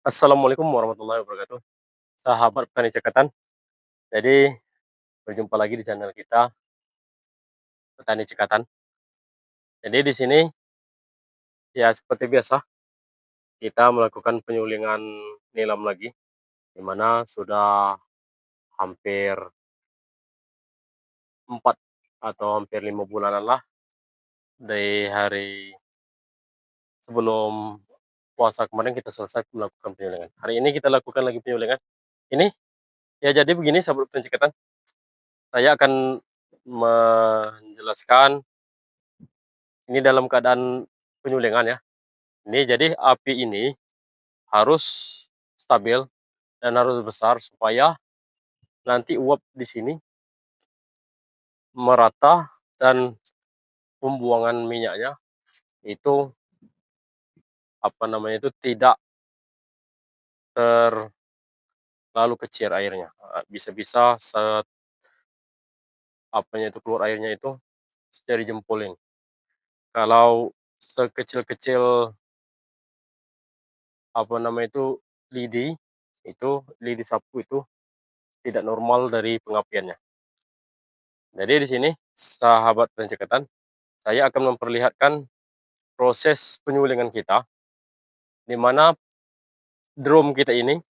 Assalamualaikum warahmatullahi wabarakatuh. Sahabat petani cekatan. Jadi berjumpa lagi di channel kita Petani Cekatan. Jadi di sini ya seperti biasa kita melakukan penyulingan nilam lagi, di mana sudah hampir 4 atau hampir 5 bulanan lah dari hari sebelum puasa kemarin kita selesai melakukan penyulingan. Hari ini kita lakukan lagi penyulingan. Ini ya jadi begini sahabat petani cekatan, saya akan menjelaskan ini dalam keadaan penyulingan ya. Ini jadi api ini harus stabil dan harus besar supaya nanti uap di sini merata dan pembuangan minyaknya itu tidak terlalu kecil airnya. Bisa-bisa keluar airnya itu dari jempol ini. Kalau sekecil-kecil lidi, itu lidi sapu itu tidak normal dari pengapiannya. Jadi di sini sahabat pencekatan, saya akan memperlihatkan proses penyulingan kita, di mana drum kita ini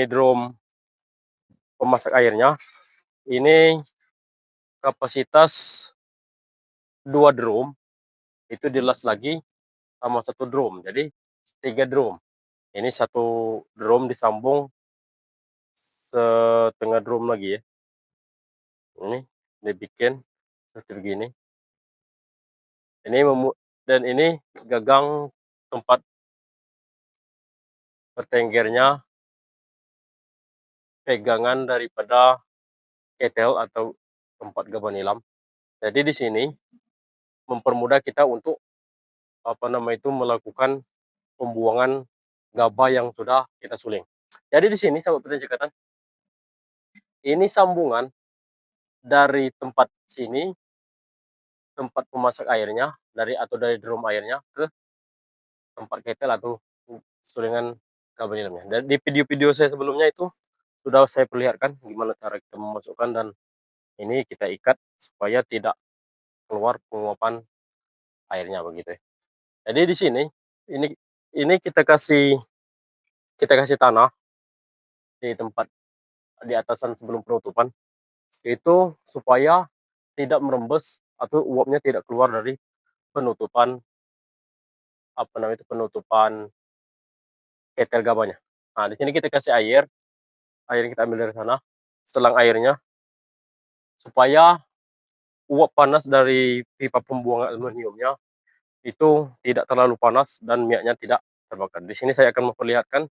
drum pemasak airnya, ini kapasitas 2 drum, itu dilas lagi sama 1 drum, jadi 3 drum. Ini 1 drum disambung setengah drum lagi ya. Ini dibikin seperti begini. Ini dan ini gagang tempat bertenggernya pegangan daripada ketel atau tempat gabah nilam. Jadi di sini mempermudah kita untuk melakukan pembuangan gabah yang sudah kita suling. Jadi di sini sahabat petani cekatan, ini sambungan dari tempat sini, tempat pemasak airnya, dari drum airnya ke tempat ketel atau sulingan gabah nilamnya. Dan di video-video saya sebelumnya itu sudah saya perlihatkan gimana cara kita memasukkan, dan ini kita ikat supaya tidak keluar penguapan airnya begitu ya. Jadi di sini ini ini kita kasih tanah di tempat di atasan sebelum penutupan, itu supaya tidak merembes atau uapnya tidak keluar dari penutupan penutupan ketel gabahnya. Nah, di sini kita kasih air kita ambil dari sana, selang airnya supaya uap panas dari pipa pembuangan aluminiumnya itu tidak terlalu panas dan minyaknya tidak terbakar. Di sini saya akan memperlihatkan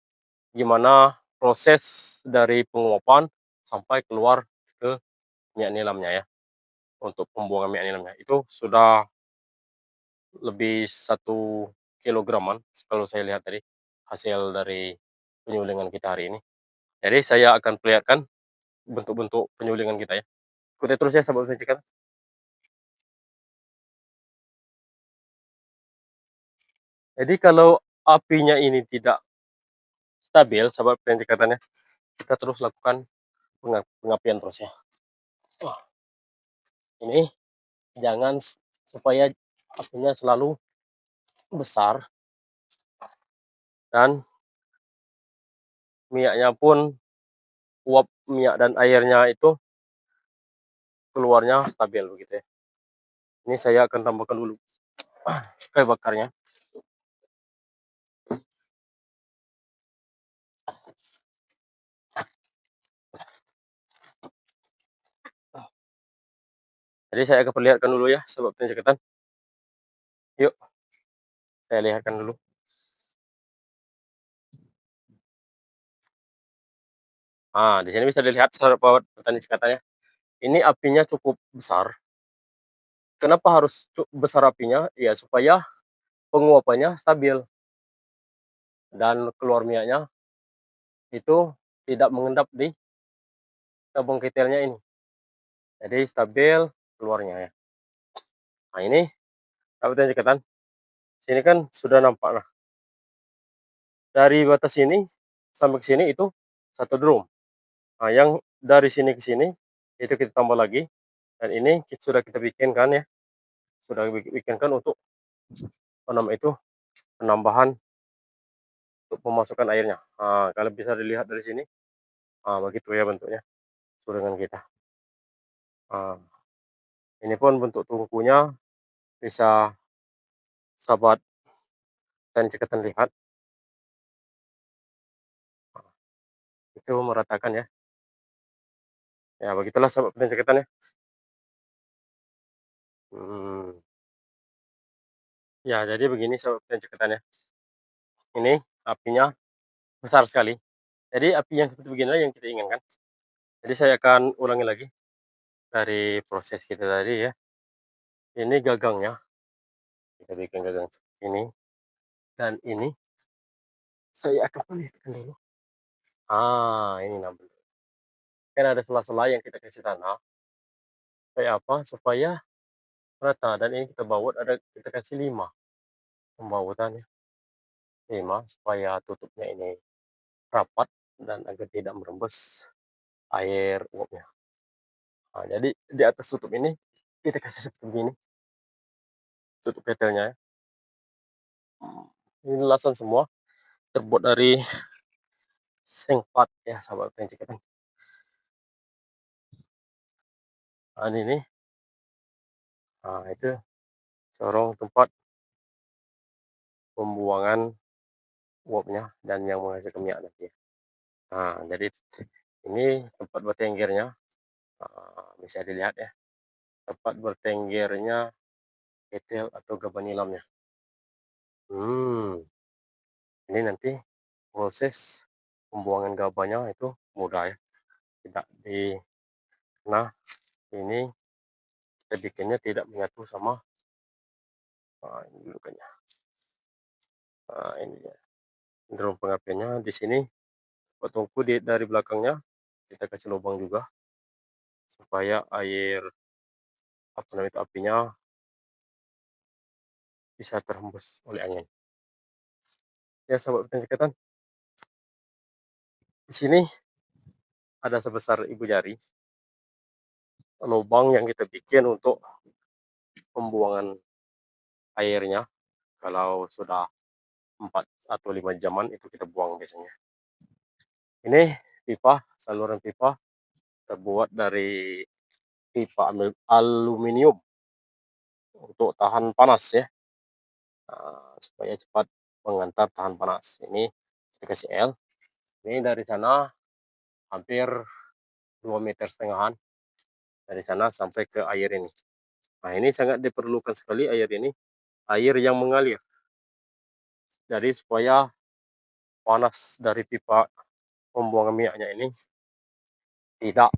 gimana proses dari penguapan sampai keluar ke minyak nilamnya ya. Untuk pembuangan minyak nilamnya itu sudah lebih 1 kilograman kalau saya lihat tadi hasil dari penyulingan kita hari ini. Jadi saya akan perlihatkan bentuk-bentuk penyulingan kita ya. Ikuti terus ya sahabat sajikan. Jadi kalau apinya ini tidak stabil sahabat pencikatannya, kita terus lakukan pengapian terus ya. Wah, ini jangan supaya apinya selalu besar dan minyaknya pun, uap minyak dan airnya itu keluarnya stabil begitu ya. Ini saya akan tambahkan dulu kayu bakarnya. Jadi saya akan perlihatkan dulu ya sahabat pencekatan. Yuk, saya lihatkan dulu. Nah, di sini bisa dilihat sahabat petani cekatannya. Ini apinya cukup besar. Kenapa harus besar apinya? Ya supaya penguapannya stabil dan keluar minyaknya itu tidak mengendap di tabung ketelnya ini. Jadi stabil keluarnya ya. Nah ini sahabat petani cekatan. Sini kan sudah nampak. Nah, Dari batas sini sampai ke sini itu 1 drum. Nah, yang dari sini ke sini itu kita tambah lagi, dan ini sudah kita bikinkan ya, sudah bikinkan untuk apa namanya itu, penambahan untuk pemasukan airnya. Kalau bisa dilihat dari sini, begitu ya bentuknya suringan kita. Nah, ini pun bentuk tungkunya bisa sahabat dan cekatan lihat, itu meratakan ya. Ya begitulah sahabat dan cekatan ya. Hmm, ya jadi begini sahabat dan cekatan ya. Ini apinya besar sekali. Jadi api yang seperti beginilah yang kita inginkan. Jadi saya akan ulangi lagi dari proses kita tadi ya. Ini gagangnya, kita bikin gagang ini, dan ini saya akan perlihatkan dulu. Ini namanya. Kan ada sela-sela yang kita kasih tanah. Supaya apa? Supaya rata. Dan ini kita baut, kita kasih 5 pembautannya. 5 supaya tutupnya ini rapat dan agar tidak merembes air uapnya. Jadi di atas tutup ini kita kasih seperti ini, tutup ketelnya ya. Ini lasan semua terbuat dari sengpat ya sahabat pencet. Ini itu corong tempat pembuangan uapnya dan yang menghasilkan minyak nanti. Jadi ini tempat bertenggernya, bisa dilihat ya, tempat bertenggernya ketel atau gaban nilamnya. Ini nanti proses pembuangan gabahnya itu mudah ya, tidak nah ini kita bikinnya tidak menyatu sama ini dulu kan ya. Ini ya, drum pengapiannya di sini, tungku dari belakangnya kita kasih lubang juga supaya air apa namanya itu apinya bisa terhembus oleh angin. Ya sahabat pencekatan, di sini ada sebesar ibu jari lubang yang kita bikin untuk pembuangan airnya. Kalau sudah 4 atau 5 jaman itu kita buang biasanya. Ini pipa, saluran pipa terbuat dari pipa aluminium untuk tahan panas ya. Supaya cepat mengantar tahan panas. Ini kita kasih L. Ini dari sana hampir 2,5 meter dari sana sampai ke air ini. Ini sangat diperlukan sekali air ini, air yang mengalir. Jadi supaya panas dari pipa pembuangan minyaknya ini tidak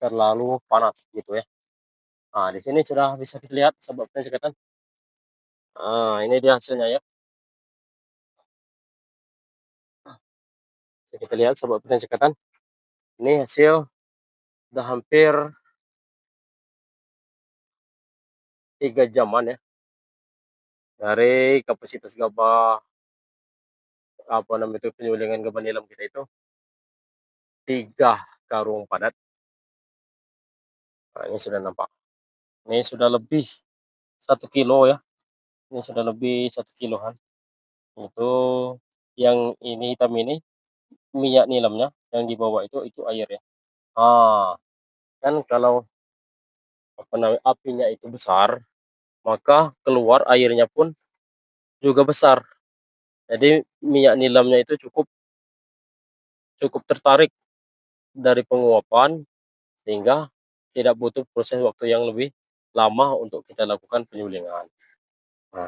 terlalu panas gitu ya. Di sini sudah bisa kita lihat sahabat pencekatan. Ini dia hasilnya ya. Kita lihat sahabat pencekatan. Ini hasil udah hampir 3 jaman ya. Dari kapasitas gabah apa namanya itu penyulingan gabah nilam kita itu 3 karung padat. Ini sudah nampak. Ini sudah lebih 1 kilo ya. Ini sudah lebih 1 kiloan. Itu yang ini hitam ini minyak nilamnya, yang di bawah itu air ya. Kan kalau apa namanya apinya itu besar, maka keluar airnya pun juga besar. Jadi minyak nilamnya itu cukup cukup tertarik dari penguapan sehingga tidak butuh proses waktu yang lebih lama untuk kita lakukan penyulingan.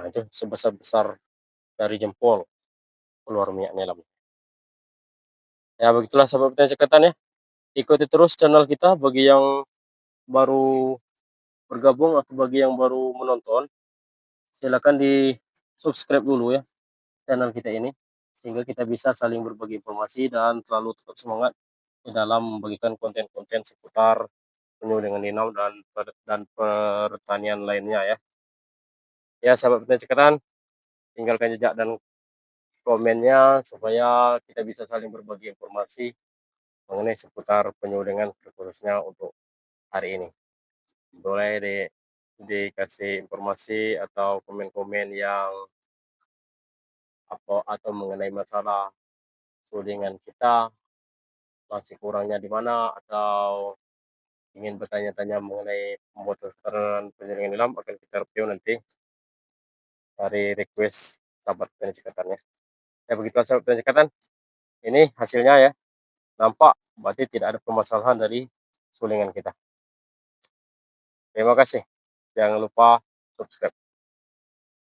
Itu sebesar-besar dari jempol keluar minyak nilam. Ya begitulah sahabat petani sekatan ya. Ikuti terus channel kita bagi yang baru bergabung atau bagi yang baru menonton. Silakan di subscribe dulu ya channel kita ini sehingga kita bisa saling berbagi informasi dan selalu tetap semangat di dalam membagikan konten-konten seputar penyulingan nilam dan pertanian lainnya ya. Ya sahabat petani sekatan, tinggalkan jejak dan komennya supaya kita bisa saling berbagi informasi mengenai seputar penyulingan khususnya untuk hari ini. Boleh dikasih informasi atau komen-komen yang atau mengenai masalah sulingan kita, masih kurangnya di mana, atau ingin bertanya-tanya mengenai pembuatan penjaringan nilam, akan kita review nanti dari request sahabat penyekatan ya. Ya begitulah sahabat penyekatan, ini hasilnya ya, nampak berarti tidak ada permasalahan dari sulingan kita. Terima kasih, jangan lupa subscribe.